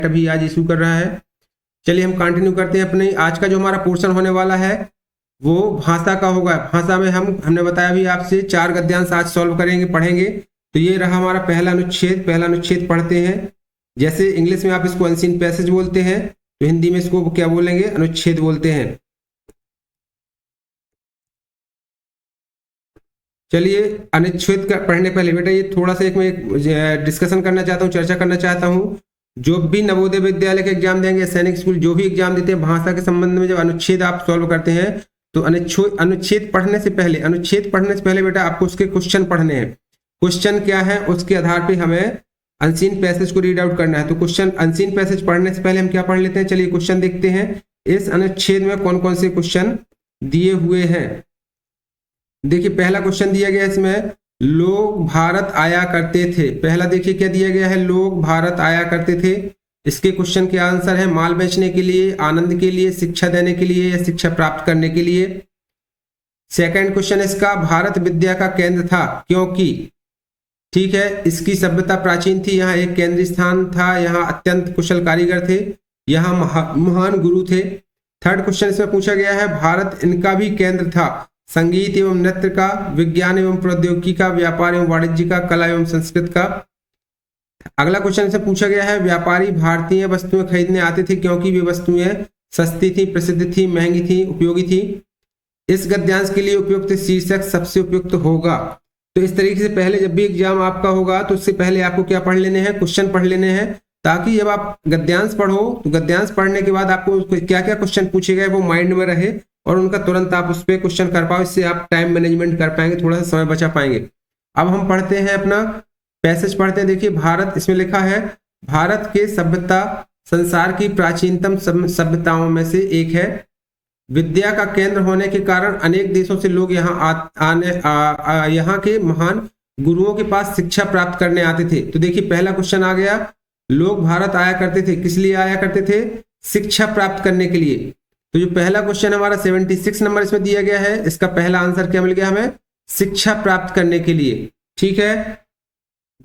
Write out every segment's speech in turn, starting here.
अभी आज इशू कर रहा है। चलिए हम कंटिन्यू करते हैं अपने आज का जो हमारा पोर्शन होने वाला है वो भाषा का होगा। भाषा में हमने बताया भी आपसे 4 गद्यांश आज सॉल्व करेंगे, पढ़ेंगे। तो ये रहा हमारा पहला अनुच्छेद। पहला अनुच्छेद पढ़ते हैं। जैसे इंग्लिश में आप इसको अनसीन पैसेज बोलते हैं, तो हिंदी में इसको क्या बोलेंगे? अनुच्छेद बोलते हैं। चलिए अनुच्छेद का पढ़ने पहले बेटा ये थोड़ा सा मैं डिस्कशन करना चाहता हूँ, चर्चा करना चाहता हूँ। जो भी नवोदय विद्यालय के एग्जाम देंगे, सैनिक स्कूल जो भी एग्जाम देते हैं, भाषा के संबंध में जब अनुच्छेद आप सॉल्व करते हैं तो अनुच्छेद पढ़ने से पहले बेटा आपको उसके क्वेश्चन पढ़ने हैं। क्वेश्चन क्या है उसके आधार पर हमें अनसीन पैसेज को रीड आउट करना है। तो क्वेश्चन अनसीन पैसेज पढ़ने से पहले हम क्या पढ़ लेते हैं? चलिए क्वेश्चन देखते हैं। इस अनुच्छेद में कौन कौन से क्वेश्चन दिए हुए हैं। देखिए पहला क्वेश्चन दिया गया है इसमें, लोग भारत आया करते थे। पहला देखिए क्या दिया गया है, लोग भारत आया करते थे। इसके क्वेश्चन के आंसर है माल बेचने के लिए, आनंद के लिए, शिक्षा देने के लिए या शिक्षा प्राप्त करने के लिए। सेकंड क्वेश्चन इसका, भारत विद्या का केंद्र था क्योंकि, ठीक है, इसकी सभ्यता प्राचीन थी, यहाँ एक केंद्रीय स्थान था, यहाँ अत्यंत कुशल कारीगर थे, यहाँ महान गुरु थे। थर्ड क्वेश्चन इसमें पूछा गया है, भारत इनका भी केंद्र था, संगीत एवं नृत्य का, विज्ञान एवं प्रौद्योगिकी का, व्यापार एवं वाणिज्य का, कला एवं संस्कृत का। अगला क्वेश्चन से पूछा गया है, व्यापारी भारतीय वस्तुएं खरीदने आते थे क्योंकि वे वस्तुएं सस्ती थी, प्रसिद्ध थी, महंगी थी, उपयोगी थी। इस गद्यांश के लिए उपयुक्त शीर्षक सबसे उपयुक्त होगा। तो इस तरीके से पहले जब भी एग्जाम आपका होगा तो उससे पहले आपको क्या पढ़ लेने हैं? क्वेश्चन पढ़ लेने हैं, ताकि जब आप गद्यांश पढ़ो तो गद्यांश पढ़ने के बाद आपको क्या क्या क्वेश्चन पूछे गए वो माइंड में रहे और उनका तुरंत आप उस पर क्वेश्चन कर पाओ। इससे आप टाइम मैनेजमेंट कर पाएंगे, थोड़ा सा समय बचा पाएंगे। अब हम पढ़ते हैं अपना पैसेज पढ़ते हैं। देखिए भारत, इसमें लिखा है भारत के सभ्यता संसार की प्राचीनतम सभ्यताओं में से एक है। विद्या का केंद्र होने के कारण अनेक देशों से लोग यहाँ के महान गुरुओं के पास शिक्षा प्राप्त करने आते थे। तो देखिए पहला क्वेश्चन आ गया, लोग भारत आया करते थे, किस लिए आया करते थे? शिक्षा प्राप्त करने के लिए। तो जो पहला क्वेश्चन हमारा 76 नंबर इसमें दिया गया है, इसका पहला आंसर क्या मिल गया हमें? शिक्षा प्राप्त करने के लिए। ठीक है,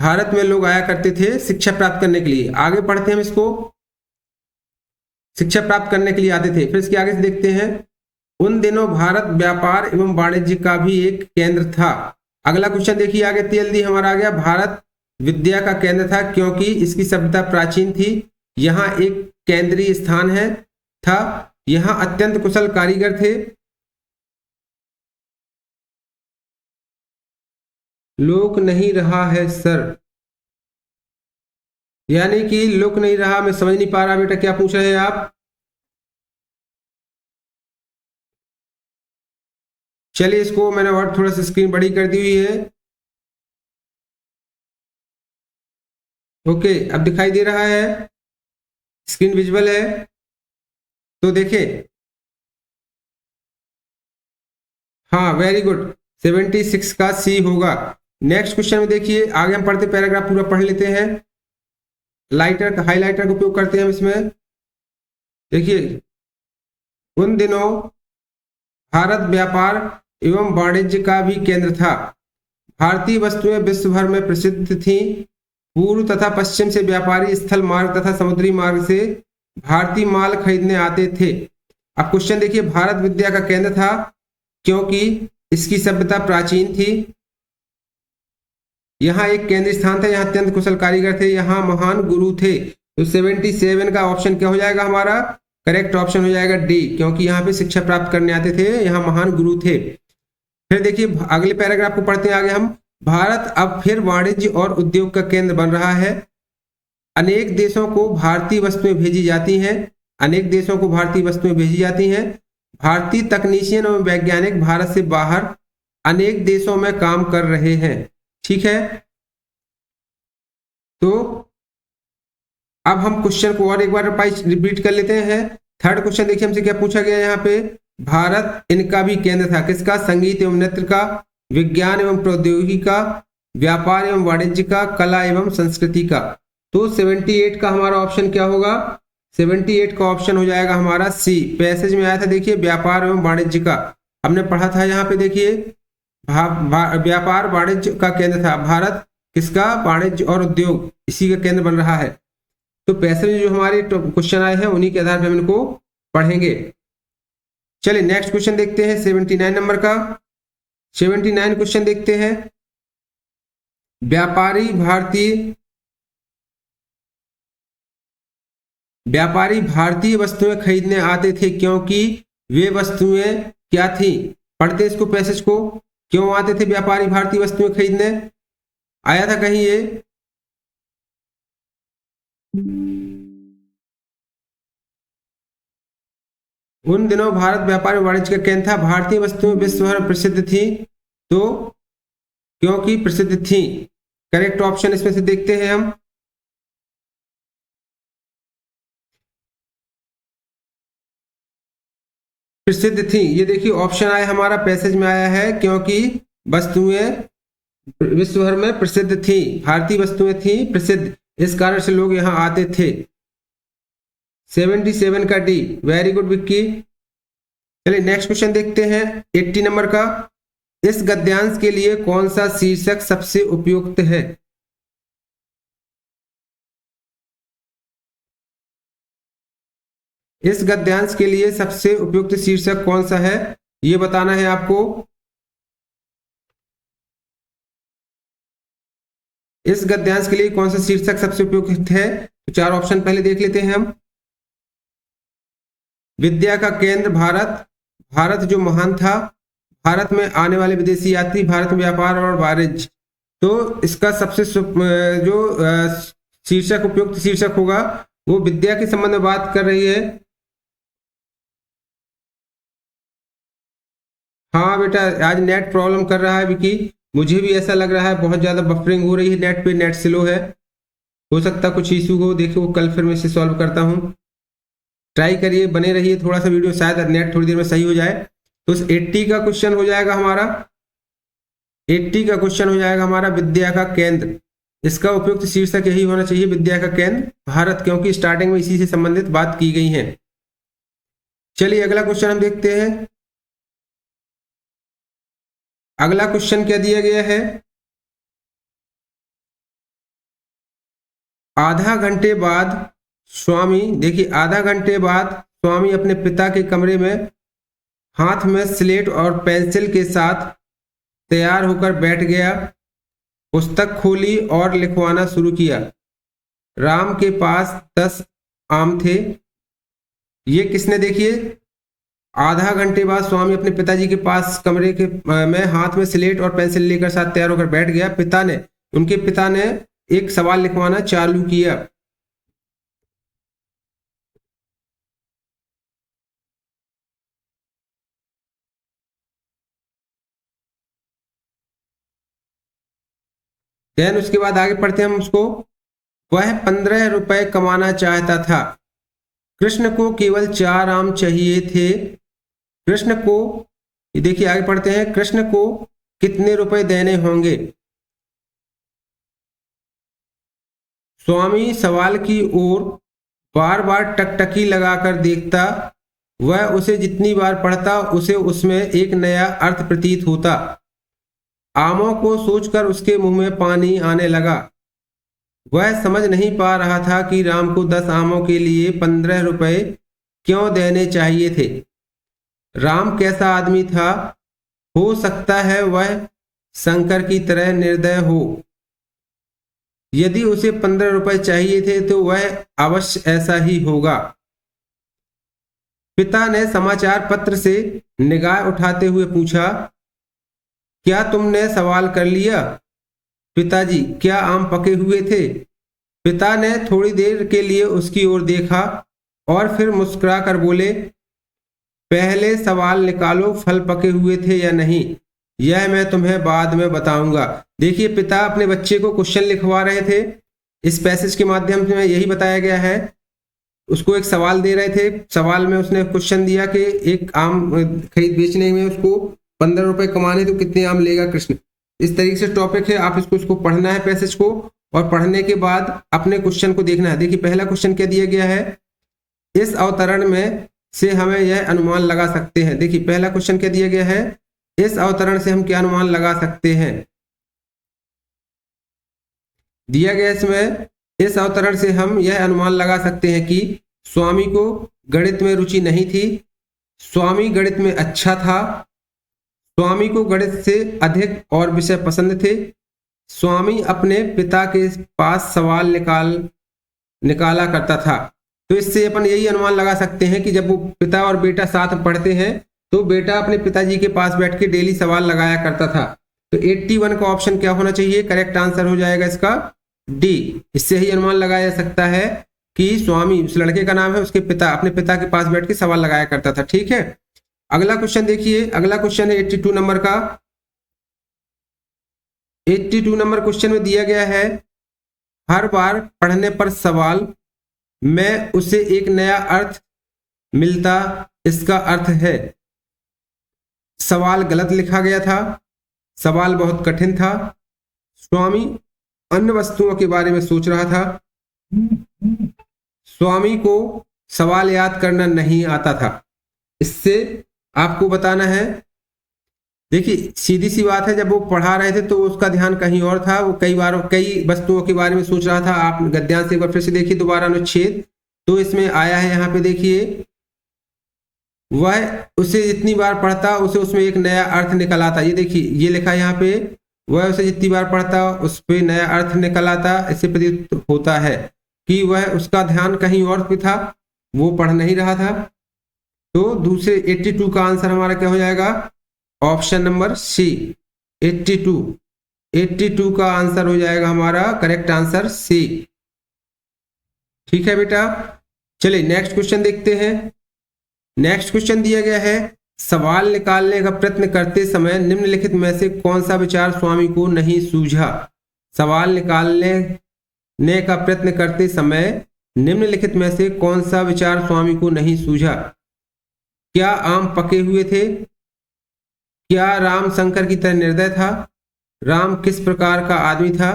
भारत में लोग आया करते थे शिक्षा प्राप्त करने के लिए। आगे पढ़ते हैं हम इसको, शिक्षा प्राप्त करने के लिए आते थे। फिर इसके आगे से देखते हैं, उन दिनों भारत व्यापार एवं वाणिज्य का भी एक केंद्र था। अगला क्वेश्चन देखिए आगे जल्दी हमारा आ गया, भारत विद्या का केंद्र था क्योंकि इसकी सभ्यता प्राचीन थी, यहाँ एक केंद्रीय स्थान था, यहाँ अत्यंत कुशल कारीगर थे, लोक नहीं रहा है सर, यानी कि लोक नहीं रहा। मैं समझ नहीं पा रहा बेटा क्या पूछ रहे हैं आप। चलिए इसको मैंने और थोड़ा सा स्क्रीन बड़ी कर दी हुई है। ओके, अब दिखाई दे रहा है, स्क्रीन विजुअल है। तो देखिए, हाँ वेरी गुड, 76 का सी होगा। नेक्स्ट क्वेश्चन में देखिए, आगे हम पढ़ते पैराग्राफ पूरा पढ़ लेते हैं। हाइलाइटर का उपयोग करते हैं हम इसमें। देखिए, उन दिनों भारत व्यापार एवं वाणिज्य का भी केंद्र था, भारतीय वस्तुएं विश्व भर में प्रसिद्ध थीं, पूर्व तथा पश्चिम से व्यापारी स्थल मार्ग तथा समुद्री मार्ग से भारतीय माल खरीदने आते थे। अब क्वेश्चन देखिए, भारत विद्या का केंद्र था क्योंकि इसकी सभ्यता प्राचीन थी, यहाँ एक केंद्रीय स्थान था, यहाँ अत्यंत कुशल कारीगर थे, यहाँ महान गुरु थे। तो 77 का ऑप्शन क्या हो जाएगा हमारा? करेक्ट ऑप्शन हो जाएगा डी, क्योंकि यहाँ पे शिक्षा प्राप्त करने आते थे, यहाँ महान गुरु थे। फिर देखिए अगले पैराग्राफ को पढ़ते हैं आगे हम। भारत अब फिर वाणिज्य और उद्योग का केंद्र बन रहा है, अनेक देशों को भारतीय वस्तुएं भेजी जाती हैं, अनेक देशों को भारतीय वस्तुएं भेजी जाती हैं, भारतीय तकनीशियन एवं वैज्ञानिक भारत से बाहर अनेक देशों में काम कर रहे हैं। ठीक है, तो अब हम क्वेश्चन को और एक बार रिपीट कर लेते हैं। थर्ड क्वेश्चन देखिए हमसे क्या पूछा गया यहाँ पे, भारत इनका भी केंद्र था, किसका? संगीत एवं नृत्य का, विज्ञान एवं प्रौद्योगिकी का, व्यापार एवं वाणिज्य का, कला एवं संस्कृति का। तो 78 का हमारा ऑप्शन क्या होगा? 78 का ऑप्शन हो जाएगा हमारा सी। पैसेज में आया था देखिए, व्यापार एवं वाणिज्य का, हमने पढ़ा था यहाँ पे देखिए, व्यापार वाणिज्य का केंद्र था, भारत किसका? वाणिज्य और उद्योग, इसी का केंद्र बन रहा है। तो पैसेज में जो हमारे क्वेश्चन आए हैं उन्हीं के आधार पर हम इनको पढ़ेंगे। चलिए नेक्स्ट क्वेश्चन देखते हैं 79 नंबर का। 79 क्वेश्चन देखते हैं। व्यापारी भारतीय वस्तुएं खरीदने आते थे क्योंकि वे वस्तुएं क्या थी। पढ़ते हैं इसको पैसेज को। क्यों आते थे व्यापारी भारतीय वस्तुएं खरीदने? आया था कहीं ये? उन दिनों भारत व्यापार वाणिज्य का केंद्र था। भारतीय वस्तुएं विश्व भर प्रसिद्ध थी, तो क्योंकि प्रसिद्ध थी। करेक्ट ऑप्शन इसमें से देखते हैं हम। प्रसिद्ध थी, ये देखिए ऑप्शन आया हमारा पैसेज में आया है क्योंकि वस्तुएं विश्व भर में प्रसिद्ध थी। भारतीय वस्तुएं थी प्रसिद्ध, इस कारण से लोग यहां आते थे। 77 का डी। Very good Vicky. चलिए नेक्स्ट क्वेश्चन देखते हैं 80 नंबर का। इस गद्यांश के लिए कौन सा शीर्षक सबसे उपयुक्त है? इस गद्यांश के लिए सबसे उपयुक्त शीर्षक कौन सा है, ये बताना है आपको। इस गद्यांश के लिए कौन सा शीर्षक सबसे उपयुक्त है? तो चार ऑप्शन पहले देख लेते हैं हम। विद्या का केंद्र भारत, भारत जो महान था, भारत में आने वाले विदेशी यात्री, भारत में व्यापार और वाणिज्य। तो इसका सबसे जो शीर्षक उपयुक्त शीर्षक होगा वो विद्या के संबंध में बात कर रही है। हाँ बेटा, आज नेट प्रॉब्लम कर रहा है विकी, मुझे भी ऐसा लग रहा है, बहुत ज्यादा बफरिंग हो रही है नेट पे, नेट स्लो है। हो सकता कुछ इशू हो, देखिए वो कल फिर मैं इसे सॉल्व करता हूँ। ट्राई करिए, बने रहिए थोड़ा सा वीडियो, शायद नेट थोड़ी देर में सही हो जाए। तो 80 का क्वेश्चन हो जाएगा हमारा, 80 का क्वेश्चन हो जाएगा हमारा विद्या का केंद्र। इसका उपयुक्त शीर्षक यही होना चाहिए, विद्या का केंद्र भारत, क्योंकि स्टार्टिंग में इसी से संबंधित बात की गई है। चलिए अगला क्वेश्चन हम देखते हैं। अगला क्वेश्चन क्या दिया गया है? आधा घंटे बाद स्वामी, देखिए आधा घंटे बाद स्वामी अपने पिता के कमरे में हाथ में स्लेट और पेंसिल के साथ तैयार होकर बैठ गया। पुस्तक खोली और लिखवाना शुरू किया। राम के पास 10 आम थे। ये किसने, देखिए आधा घंटे बाद स्वामी अपने पिताजी के पास कमरे के में हाथ में स्लेट और पेंसिल लेकर साथ तैयार होकर बैठ गया। उनके पिता ने एक सवाल लिखवाना चालू किया। देन उसके बाद आगे पढ़ते हैं हम उसको। वह 15 रुपए कमाना चाहता था। कृष्ण को केवल 4 आम चाहिए थे। कृष्ण को, देखिए आगे पढ़ते हैं, कृष्ण को कितने रुपए देने होंगे? स्वामी सवाल की ओर बार बार टकटकी लगाकर देखता। वह उसे जितनी बार पढ़ता उसे उसमें एक नया अर्थ प्रतीत होता। आमों को सोचकर उसके मुंह में पानी आने लगा। वह समझ नहीं पा रहा था कि राम को 10 आमों के लिए 15 रुपए क्यों देने चाहिए थे। राम कैसा आदमी था? हो सकता है वह शंकर की तरह निर्दय हो। यदि उसे 15 रुपए चाहिए थे तो वह अवश्य ऐसा ही होगा। पिता ने समाचार पत्र से निगाह उठाते हुए पूछा, क्या तुमने सवाल कर लिया? पिताजी, क्या आम पके हुए थे? पिता ने थोड़ी देर के लिए उसकी ओर देखा और फिर मुस्कुरा कर बोले, पहले सवाल निकालो, फल पके हुए थे या नहीं, यह मैं तुम्हें बाद में बताऊंगा। देखिए पिता अपने बच्चे को क्वेश्चन लिखवा रहे थे। इस पैसेज के माध्यम से यही बताया गया है। उसको एक सवाल दे रहे थे, सवाल में उसने क्वेश्चन दिया कि एक आम खरीद बेचने में उसको 15 रुपए कमाने तो कितने आम लेगा कृष्ण। इस तरीके से टॉपिक है, आप इसको पढ़ना है पैसेज को, और पढ़ने के बाद अपने क्वेश्चन को देखना है। देखिए पहला क्वेश्चन क्या दिया गया है, इस अवतरण में से हमें यह अनुमान लगा सकते हैं। देखिए पहला क्वेश्चन क्या दिया गया है, इस अवतरण से हम क्या अनुमान लगा सकते हैं। दिया गया इसमें इस अवतरण से हम यह अनुमान लगा सकते हैं कि स्वामी को गणित में रुचि नहीं थी, स्वामी गणित में अच्छा था, स्वामी को गणित से अधिक और विषय पसंद थे, स्वामी अपने पिता के पास सवाल निकाला करता था। तो इससे अपन यही अनुमान लगा सकते हैं कि जब वो पिता और बेटा साथ में पढ़ते हैं तो बेटा अपने पिताजी के पास बैठ के डेली सवाल लगाया करता था। तो 81 का ऑप्शन क्या होना चाहिए? करेक्ट आंसर हो जाएगा इसका डी। इससे ही अनुमान लगाया जा सकता है कि स्वामी, उस लड़के का नाम है, उसके पिता अपने पिता के पास बैठ के सवाल लगाया करता था। ठीक है, अगला क्वेश्चन देखिए। अगला क्वेश्चन है 82 नंबर का। 82 नंबर क्वेश्चन में दिया गया है, हर बार पढ़ने पर सवाल में उसे एक नया अर्थ मिलता, इसका अर्थ है। सवाल गलत लिखा गया था, सवाल बहुत कठिन था, स्वामी अन्य वस्तुओं के बारे में सोच रहा था, स्वामी को सवाल याद करना नहीं आता था। इससे आपको बताना है, देखिए सीधी सी बात है, जब वो पढ़ा रहे थे तो उसका ध्यान कहीं और था, वो कई वस्तुओं के बारे में सोच रहा था। आप गद्यांश एक बार फिर से देखिए, दोबारा अनुच्छेद तो इसमें आया है, यहाँ पे देखिए, वह उसे जितनी बार पढ़ता उसे उसमें एक नया अर्थ निकल आता। ये देखिए, ये लिखा है यहाँ पे, वह उसे जितनी बार पढ़ता उस पे नया अर्थ निकल आता। इससे प्रतीत होता है कि वह, उसका ध्यान कहीं और पे था, वो पढ़ नहीं रहा था। तो दूसरे 82 का आंसर हमारा क्या हो जाएगा? ऑप्शन नंबर सी, 82 का आंसर हो जाएगा हमारा करेक्ट आंसर सी। ठीक है बेटा, चलिए नेक्स्ट क्वेश्चन देखते हैं। नेक्स्ट क्वेश्चन दिया गया है, सवाल निकालने का प्रयत्न करते समय निम्नलिखित में से कौन सा विचार स्वामी को नहीं सूझा? सवाल निकालने का प्रयत्न करते समय निम्नलिखित में से कौन सा विचार स्वामी को नहीं सूझा? क्या आम पके हुए थे? क्या राम शंकर की तरह निर्दय था? राम किस प्रकार का आदमी था?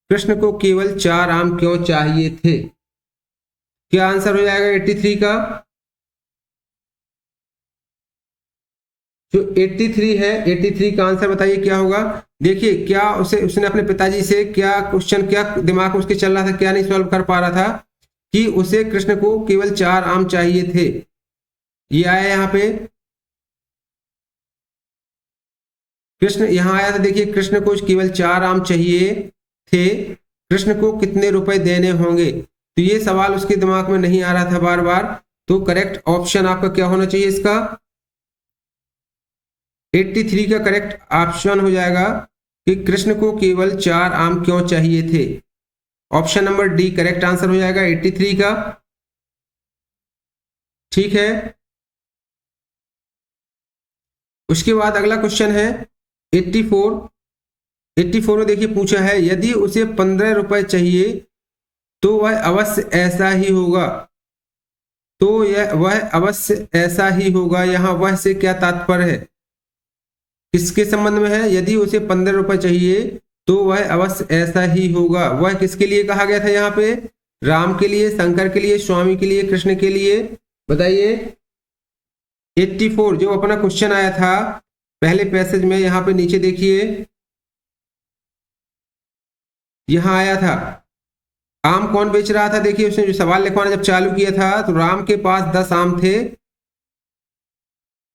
कृष्ण को केवल 4 आम क्यों चाहिए थे? क्या आंसर हो जाएगा 83 का? जो 83 है, 83 का आंसर बताइए क्या होगा? देखिए, क्या उसने अपने पिताजी से क्या क्वेश्चन, क्या दिमाग में उसके चल रहा था, क्या नहीं सॉल्व कर पा रहा था कि उसे कृष्ण को केवल 4 आम चाहिए थे। ये आया यहाँ पे, कृष्ण यहां आया था, देखिए कृष्ण को केवल 4 आम चाहिए थे, कृष्ण को कितने रुपए देने होंगे? तो ये सवाल उसके दिमाग में नहीं आ रहा था बार बार। तो करेक्ट ऑप्शन आपका क्या होना चाहिए इसका? 83 का करेक्ट ऑप्शन हो जाएगा कि कृष्ण को केवल 4 आम क्यों चाहिए थे। Option number D correct answer हो जाएगा 83 का। ठीक है, उसके बाद अगला क्वेश्चन है 84 में देखिए पूछा है, यदि उसे 15 रुपए चाहिए तो वह अवश्य ऐसा ही होगा। तो वह अवश्य ऐसा ही होगा, यहाँ वह से क्या तात्पर्य है? किसके संबंध में है? यदि उसे 15 रुपए चाहिए तो वह अवश्य ऐसा ही होगा, वह किसके लिए कहा गया था यहाँ पे? राम के लिए, शंकर के लिए, स्वामी के लिए, कृष्ण के लिए? बताइए। 84 जो अपना क्वेश्चन आया था पहले पैसेज में, यहाँ पे नीचे देखिए, यहां आया था, आम कौन बेच रहा था? देखिए उसने जो सवाल लिखवाना जब चालू किया था तो राम के पास 10 आम थे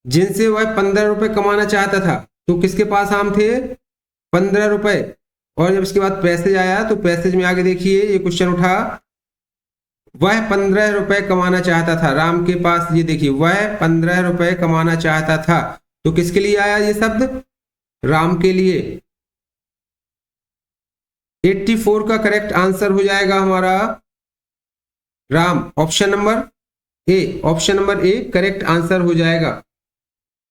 जिनसे वह 15 रुपए कमाना चाहता था। तो किसके पास आम थे? 15 रुपए। और जब इसके बाद पैसेज आया तो पैसेज में आगे देखिए, ये क्वेश्चन उठा, वह 15 रुपए कमाना चाहता था राम के पास, ये देखिए वह 15 रुपए कमाना चाहता था। तो किसके लिए आया ये शब्द? राम के लिए। 84 का करेक्ट आंसर हो जाएगा हमारा Ram, option number A. Option number A correct answer हो जाएगा,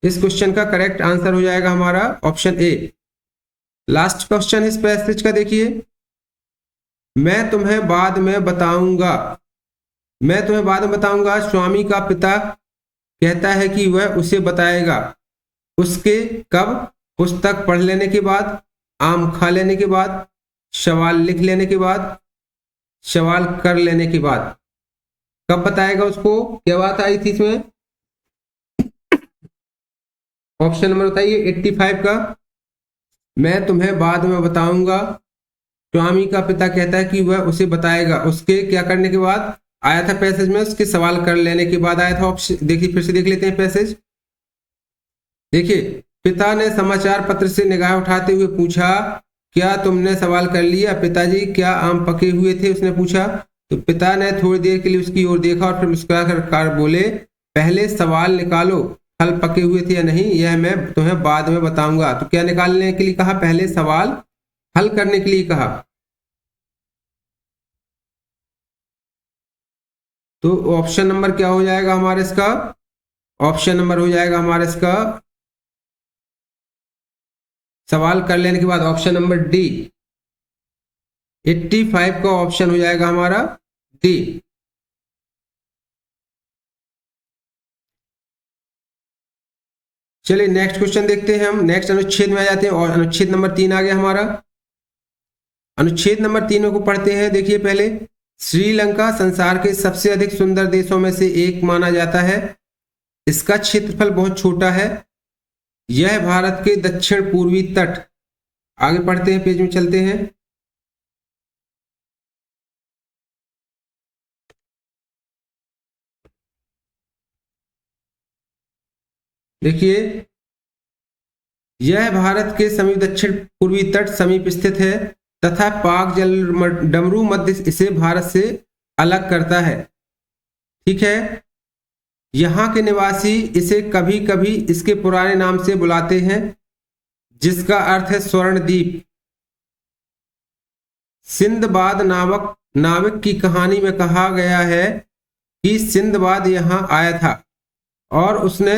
इस क्वेश्चन का करेक्ट आंसर हो जाएगा हमारा ऑप्शन ए। लास्ट क्वेश्चन इस पैसेज का देखिए, मैं तुम्हें बाद में बताऊंगा, मैं तुम्हें बाद में बताऊंगा, स्वामी का पिता कहता है कि वह उसे बताएगा, उसके कब? पुस्तक पढ़ लेने के बाद, आम खा लेने के बाद, सवाल लिख लेने के बाद, सवाल कर लेने के बाद। कब बताएगा उसको? क्या बात आई थी इसमें? ऑप्शन नंबर बताइए 85 का, मैं तुम्हें बाद में बताऊंगा, स्वामी का पिता कहता है कि वह उसे बताएगा। उसके क्या करने के बाद आया था पैसेज में, उसके सवाल कर लेने के बाद आया था ऑप्शन। देखिए फिर से देख लेते हैं पैसेज। देखिए, पिता ने समाचार पत्र से निगाह उठाते हुए पूछा, क्या तुमने सवाल कर लिया पिताजी, क्या आम पके हुए थे, उसने पूछा। तो पिता ने थोड़ी देर के लिए उसकी ओर देखा और फिर मुस्कुराकर बोले, पहले सवाल निकालो, फल पके हुए थे या नहीं यह मैं तुम्हें बाद में बताऊंगा। तो क्या निकालने के लिए कहा? पहले सवाल हल करने के लिए कहा। तो ऑप्शन नंबर क्या हो जाएगा हमारा इसका? ऑप्शन नंबर हो जाएगा हमारा इसका, सवाल कर लेने के बाद ऑप्शन नंबर डी, 85 का ऑप्शन हो जाएगा हमारा डी। चलिए नेक्स्ट क्वेश्चन देखते हैं हम। नेक्स्ट अनुच्छेद में आ जाते हैं और अनुच्छेद नंबर 3 आ गया हमारा। अनुच्छेद नंबर 3 को पढ़ते हैं। देखिए पहले, श्रीलंका संसार के सबसे अधिक सुंदर देशों में से एक माना जाता है। इसका क्षेत्रफल बहुत छोटा है। यह भारत के दक्षिण पूर्वी तट, आगे पढ़ते हैं, पेज में चलते हैं। देखिए, यह भारत के समीप दक्षिण पूर्वी तट समीप स्थित है तथा पाक जल डमरू मध्य इसे भारत से अलग करता है। ठीक है, यहाँ के निवासी इसे कभी कभी इसके पुराने नाम से बुलाते हैं, जिसका अर्थ है स्वर्ण द्वीप। सिंदबाद नाविक की कहानी में कहा गया है कि सिंदबाद यहाँ आया था और उसने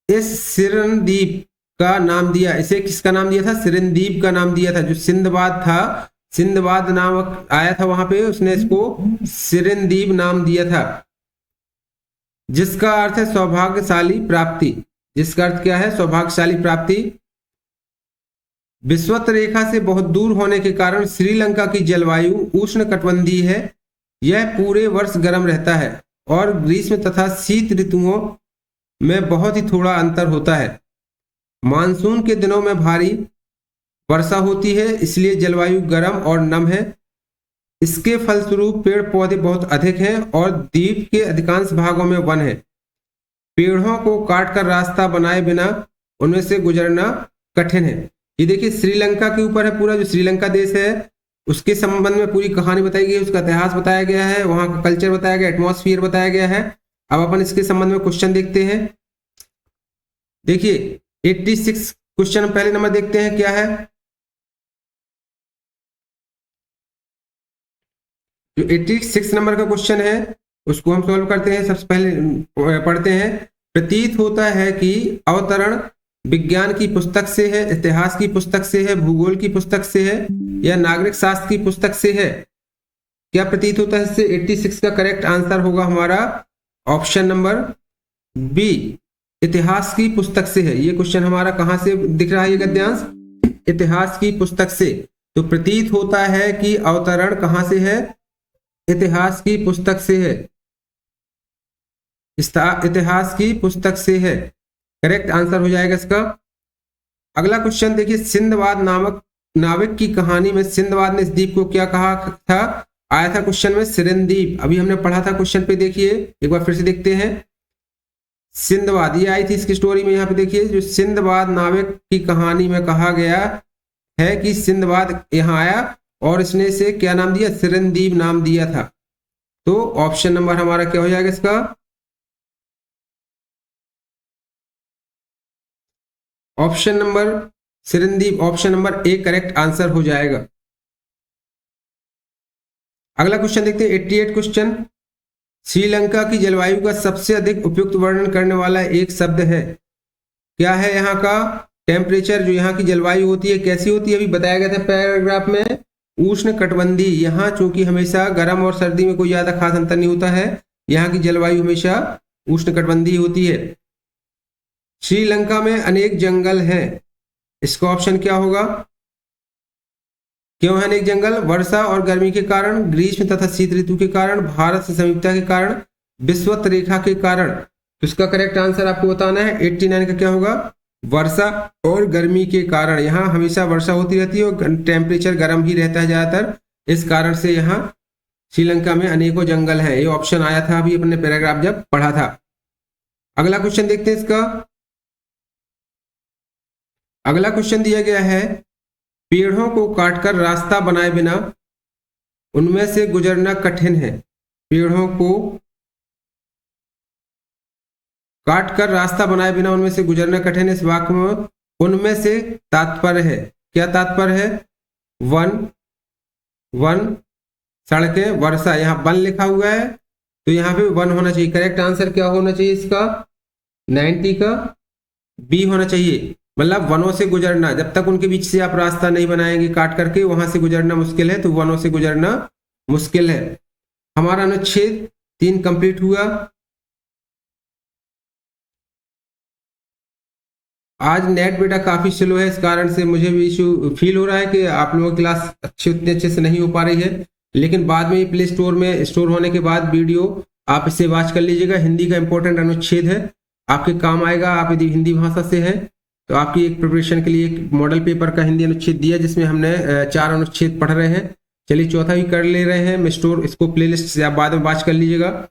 इस सिरनद्वीप का नाम दिया। इसे किसका नाम दिया था? सिरनद्वीप का नाम दिया था। जो सिंदबाद था, सिंदबाद नामक आया था वहां पे, उसने इसको सिरनद्वीप नाम दिया था, जिसका अर्थ है सौभाग्यशाली प्राप्ति। जिसका अर्थ क्या है? सौभाग्यशाली प्राप्ति। विषुवत रेखा से बहुत दूर होने के कारण श्रीलंका की जलवायु उष्णकटिबंधीय है। यह पूरे वर्ष गर्म रहता है और ग्रीष्म तथा शीत ऋतुओं में बहुत ही थोड़ा अंतर होता है। मानसून के दिनों में भारी वर्षा होती है, इसलिए जलवायु गर्म और नम है। इसके फलस्वरूप पेड़ पौधे बहुत अधिक हैं और द्वीप के अधिकांश भागों में वन है। पेड़ों को काटकर रास्ता बनाए बिना उनमें से गुजरना कठिन है। ये देखिए श्रीलंका के ऊपर है पूरा, जो श्रीलंका देश है उसके संबंध में पूरी कहानी बताई गई है, उसका इतिहास बताया गया है, वहां का कल्चर बताया गया, एटमॉस्फेयर बताया गया है। अब अपन इसके संबंध में क्वेश्चन देखते हैं। देखिए 86 क्वेश्चन पहले नंबर देखते हैं क्या है। जो 86 नंबर का क्वेश्चन है उसको हम सॉल्व करते हैं। सबसे पहले पढ़ते हैं, प्रतीत होता है कि अवतरण विज्ञान की पुस्तक से है, इतिहास की पुस्तक से है, भूगोल की पुस्तक से है या नागरिक शास्त्र की पुस्तक से है। क्या प्रतीत होता है इससे? 86 का करेक्ट आंसर होगा हमारा ऑप्शन नंबर बी, इतिहास की पुस्तक से है। ये क्वेश्चन हमारा कहां से दिख रहा है ये गद्यांश? इतिहास की पुस्तक से। तो प्रतीत होता है कि अवतरण कहां से है? इतिहास की पुस्तक से है। इतिहास की पुस्तक से है, करेक्ट आंसर हो जाएगा इसका। अगला क्वेश्चन देखिए, सिंदबाद नामक नाविक की कहानी में सिंदबाद ने इस द्वीप को क्या कहा था? आया था क्वेश्चन में सिरनद्वीप। अभी हमने पढ़ा था क्वेश्चन पे, देखिए एक बार फिर से देखते हैं। सिंदबाद ये आई थी इसकी स्टोरी में, यहाँ पे देखिए जो सिंदबाद नाविक की कहानी में कहा गया है कि सिंदबाद यहाँ आया और इसने इसे क्या नाम दिया? सिरनद्वीप नाम दिया था। तो ऑप्शन नंबर हमारा क्या हो जाएगा इसका? ऑप्शन नंबर सिरनद्वीप, option number A correct answer हो जाएगा। अगला क्वेश्चन देखते हैं 88 क्वेश्चन। श्रीलंका की जलवायु का सबसे अधिक उपयुक्त वर्णन करने वाला एक शब्द है। क्या है यहाँ का? टेम्परेचर, जो यहाँ की जलवायु होती है कैसी होती है? अभी बताया गया था पैराग्राफ में, उष्ण कटिबंधीय। यहाँ चूंकि हमेशा गर्म और सर्दी में कोई ज्यादा खास अंतर नहीं होता है, यहाँ की जलवायु हमेशा उष्ण कटिबंधीय होती है। श्रीलंका में अनेक जंगल हैं। इसका ऑप्शन क्या होगा? क्यों है अनेक जंगल? वर्षा और गर्मी के कारण, ग्रीष्म तथा शीत ऋतु के कारण, भारत से समीपता के कारण, विषुवत रेखा के कारण। तो इसका करेक्ट आंसर आपको बताना है। 89 का क्या होगा? वर्षा और गर्मी के कारण यहाँ हमेशा वर्षा होती रहती है और टेम्परेचर गर्म ही रहता है ज्यादातर। इस कारण से यहाँ श्रीलंका में अनेकों जंगल हैं। ये ऑप्शन आया था अभी अपने पैराग्राफ जब पढ़ा था। अगला क्वेश्चन देखते हैं इसका। अगला क्वेश्चन दिया गया है, पेड़ों को काटकर रास्ता बनाए बिना उनमें से गुजरना कठिन है। पेड़ों को काटकर रास्ता बनाए बिना उनमें से गुजरना कठिन है। इस वाक्य में उनमें से तात्पर्य है, क्या तात्पर्य है? वन, सड़कें, वर्षा। यहाँ वन लिखा हुआ है तो यहाँ पे वन होना चाहिए। करेक्ट आंसर क्या होना चाहिए इसका? 90 का बी होना चाहिए। मतलब वनों से गुजरना, जब तक उनके बीच से आप रास्ता नहीं बनाएंगे काट करके, वहां से गुजरना मुश्किल है, तो वनों से गुजरना मुश्किल है। हमारा अनुच्छेद 3 कंप्लीट हुआ। आज नेट बेटा काफी स्लो है, इस कारण से मुझे भी इशू फील हो रहा है कि आप लोगों की क्लास उतने अच्छे से नहीं हो पा रही है, लेकिन बाद में प्ले स्टोर में स्टोर होने के बाद वीडियो आप इसे वॉच कर लीजिएगा। हिंदी का इंपॉर्टेंट अनुच्छेद है, आपके काम आएगा। आप यदि हिंदी भाषा से हैं तो आपकी एक प्रिपरेशन के लिए एक मॉडल पेपर का हिंदी अनुच्छेद दिया, जिसमें हमने 4 अनुच्छेद पढ़ रहे हैं। चलिए चौथा भी कर ले रहे हैं। मैं स्टोर इसको प्लेलिस्ट से आप बाद में वॉच कर लीजिएगा।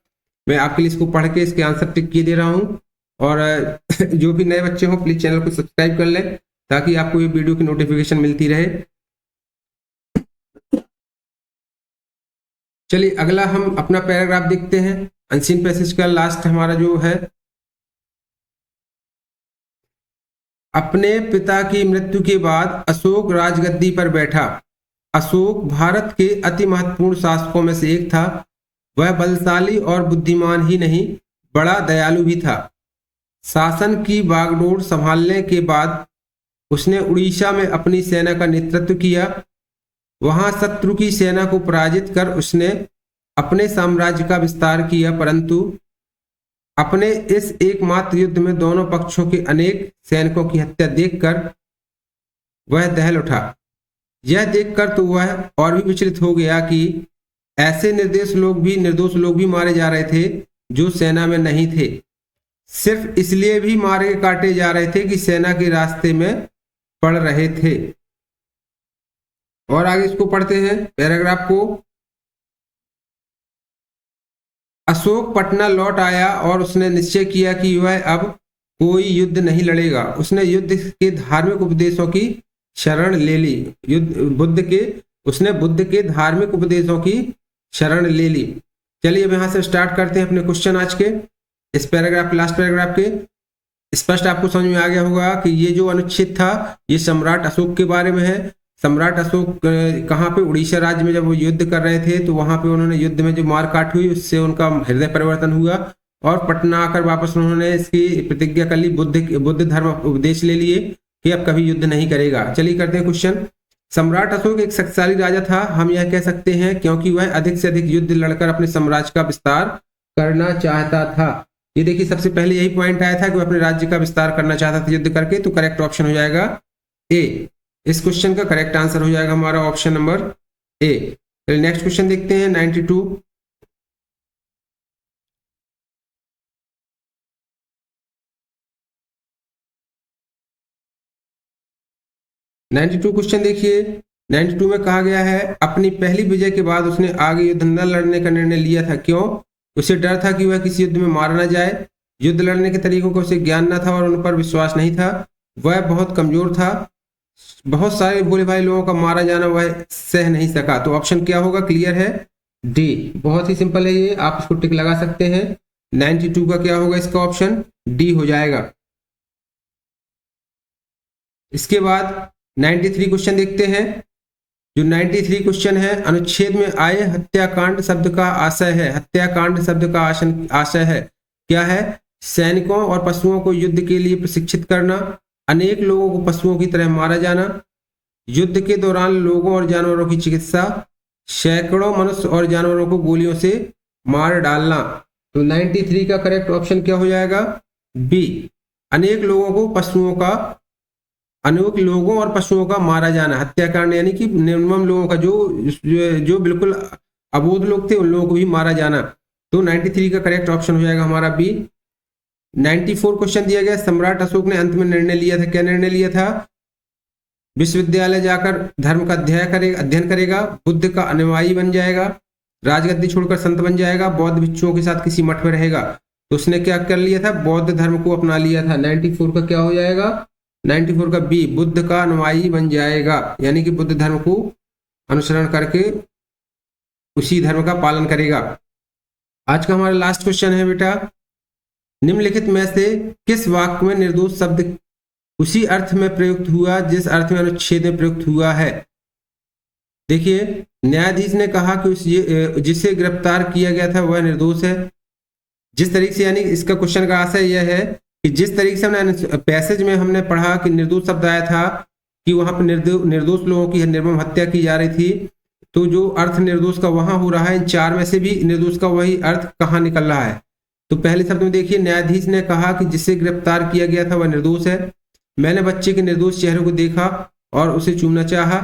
मैं आपके लिए इसको पढ़ के इसके आंसर टिक किए दे रहा हूँ। और जो भी नए बच्चे हो प्लीज चैनल को सब्सक्राइब कर लें ताकि आपको ये वीडियो की नोटिफिकेशन मिलती रहे। चलिए अगला हम अपना पैराग्राफ देखते हैं। अनसीन पैसेज का लास्ट हमारा जो है, अपने पिता की मृत्यु के बाद अशोक राजगद्दी पर बैठा। अशोक भारत के अति महत्वपूर्ण शासकों में से एक था। वह बलशाली और बुद्धिमान ही नहीं, बड़ा दयालु भी था। शासन की बागडोर संभालने के बाद उसने उड़ीसा में अपनी सेना का नेतृत्व किया। वहां शत्रु की सेना को पराजित कर उसने अपने साम्राज्य का विस्तार किया, परंतु अपने इस एकमात्र युद्ध में दोनों पक्षों के अनेक सैनिकों की हत्या देखकर वह दहल उठा। यह देखकर तो वह और भी विचलित हो गया कि ऐसे निर्दोष लोग भी मारे जा रहे थे जो सेना में नहीं थे, सिर्फ इसलिए भी मारे काटे जा रहे थे कि सेना के रास्ते में पड़ रहे थे। और आगे इसको पढ़ते हैं पैराग्राफ को। अशोक पटना लौट आया और उसने निश्चय किया कि वह अब कोई युद्ध नहीं लड़ेगा। उसने युद्ध के धार्मिक उपदेशों की शरण ले ली। बुद्ध के धार्मिक उपदेशों की शरण ले ली। चलिए अब यहां से स्टार्ट करते हैं अपने क्वेश्चन आज के। इस पैराग्राफ लास्ट पैराग्राफ के स्पष्ट आपको समझ में आ गया होगा कि ये जो अनुच्छेद था ये सम्राट अशोक के बारे में है। सम्राट अशोक कहाँ पे? उड़ीसा राज्य में जब वो युद्ध कर रहे थे तो वहां पे उन्होंने युद्ध में जो मार काट हुई उससे उनका हृदय परिवर्तन हुआ और पटना आकर वापस उन्होंने इसकी प्रतिज्ञा कर ली, बुद्ध धर्म उपदेश ले लिए कि अब कभी युद्ध नहीं करेगा। चलिए करते हैं क्वेश्चन। सम्राट अशोक एक शक्तिशाली राजा था, हम यह कह सकते हैं, क्योंकि वह अधिक से अधिक युद्ध लड़कर अपने साम्राज्य का विस्तार करना चाहता था। ये देखिए सबसे पहले यही पॉइंट आया था कि वह अपने राज्य का विस्तार करना चाहता था युद्ध करके, तो करेक्ट ऑप्शन हो जाएगा ए। इस क्वेश्चन का करेक्ट आंसर हो जाएगा हमारा ऑप्शन नंबर ए। चलिए नेक्स्ट क्वेश्चन देखते हैं 92। क्वेश्चन देखिए। 92 में कहा गया है, अपनी पहली विजय के बाद उसने आगे युद्ध न लड़ने का निर्णय लिया था। क्यों? उसे डर था कि वह किसी युद्ध में मारा न जाए। युद्ध लड़ने के तरीकों का उसे ज्ञान न था और उन पर विश्वास नहीं था। वह बहुत कमजोर था। बहुत सारे भोले भाई लोगों का मारा जाना वह सह नहीं सका। तो ऑप्शन क्या होगा? क्लियर है, डी। बहुत ही सिंपल है ये, आप इसको टिक लगा सकते हैं। 92 का क्या होगा? इसका ऑप्शन डी हो जाएगा। इसके बाद 93 क्वेश्चन देखते हैं। जो 93 क्वेश्चन है, अनुच्छेद में आए हत्याकांड शब्द का आशय है। हत्याकांड शब्द का आशय है क्या है? सैनिकों और पशुओं को युद्ध के लिए प्रशिक्षित करना, अनेक लोगों को पशुओं की तरह मारा जाना, युद्ध के दौरान लोगों और जानवरों की चिकित्सा, सैकड़ों मनुष्य और जानवरों को गोलियों से मार डालना। तो 93 का करेक्ट ऑप्शन क्या हो जाएगा? बी। अनेक लोगों और पशुओं का मारा जाना। हत्याकांड यानी कि निर्मम लोगों का, जो बिल्कुल अबोध लोग थे उन लोगों को भी मारा जाना। तो 93 का करेक्ट ऑप्शन हो जाएगा हमारा बी। 94 क्वेश्चन दिया गया, सम्राट अशोक ने अंत में निर्णय लिया था, क्या निर्णय लिया था? विश्वविद्यालय जाकर धर्म का अध्ययन करेगा, बुद्ध का अनुयायी बन जाएगा, राजगद्दी छोड़कर संत बन जाएगा, बौद्ध भिक्षुओं के साथ किसी मठ में रहेगा। तो उसने क्या कर लिया था? बौद्ध धर्म को अपना लिया था। 94 का क्या हो जाएगा? 94 का बी, बुद्ध का अनुयायी बन जाएगा, यानी कि बुद्ध धर्म को अनुसरण करके उसी धर्म का पालन करेगा। आज का हमारा लास्ट क्वेश्चन है बेटा, निम्नलिखित में से किस वाक्य में निर्दोष शब्द उसी अर्थ में प्रयुक्त हुआ जिस अर्थ में अनुच्छेद में प्रयुक्त हुआ है? देखिए, न्यायाधीश ने कहा कि जिसे गिरफ्तार किया गया था वह निर्दोष है। जिस तरीके से, यानी इसका क्वेश्चन का आशय यह है कि जिस तरीके से हमने पैसेज में हमने पढ़ा कि निर्दोष शब्द आया था कि वहां पर निर्दोष लोगों की निर्मम हत्या की जा रही थी, तो जो अर्थ निर्दोष का वहां हो रहा है, इन चार में से भी निर्दोष का वही अर्थ कहाँ निकल रहा है? तो पहले शब्द में देखिए, न्यायाधीश ने कहा कि जिसे गिरफ्तार किया गया था वह निर्दोष है। मैंने बच्चे के निर्दोष चेहरे को देखा और उसे चूमना चाहा।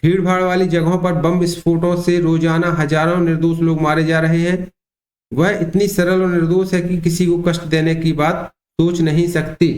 भीड़ भाड़ वाली जगहों पर बम विस्फोटों से रोजाना हजारों निर्दोष लोग मारे जा रहे हैं। वह इतनी सरल और निर्दोष है कि किसी को कष्ट देने की बात सोच नहीं सकती।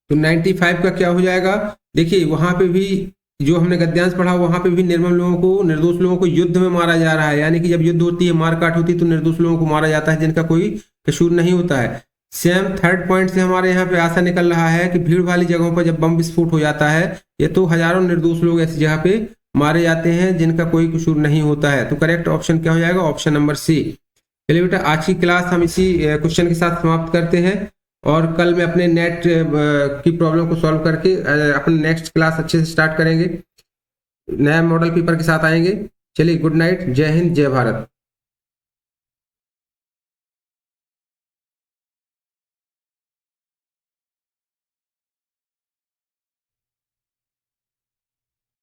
तो 95 का क्या हो जाएगा? देखिए, वहां पे भी जो हमने गद्यांश पढ़ा, वहां पे भी निर्मम लोगों को, निर्दोष लोगों को युद्ध में मारा जा रहा है, यानी कि जब युद्ध होती है, मारकाट होती है, तो निर्दोष लोगों को मारा जाता है जिनका कोई कसूर नहीं होता है। सेम थर्ड पॉइंट से हमारे यहाँ पे आशा निकल रहा है कि भीड़ वाली जगहों पर जब बम विस्फोट हो जाता है, ये तो हजारों निर्दोष लोग ऐसी जगह पे मारे जाते हैं जिनका कोई कसूर नहीं होता है। तो करेक्ट ऑप्शन क्या हो जाएगा? Option number C. चलिए बेटा, आज की क्लास हम इसी क्वेश्चन के साथ समाप्त करते हैं और कल मैं अपने नेट की प्रॉब्लम को सॉल्व करके अपने नेक्स्ट क्लास अच्छे से स्टार्ट करेंगे, नया मॉडल पेपर के साथ आएंगे। चलिए, गुड नाइट, जय हिंद, जय भारत।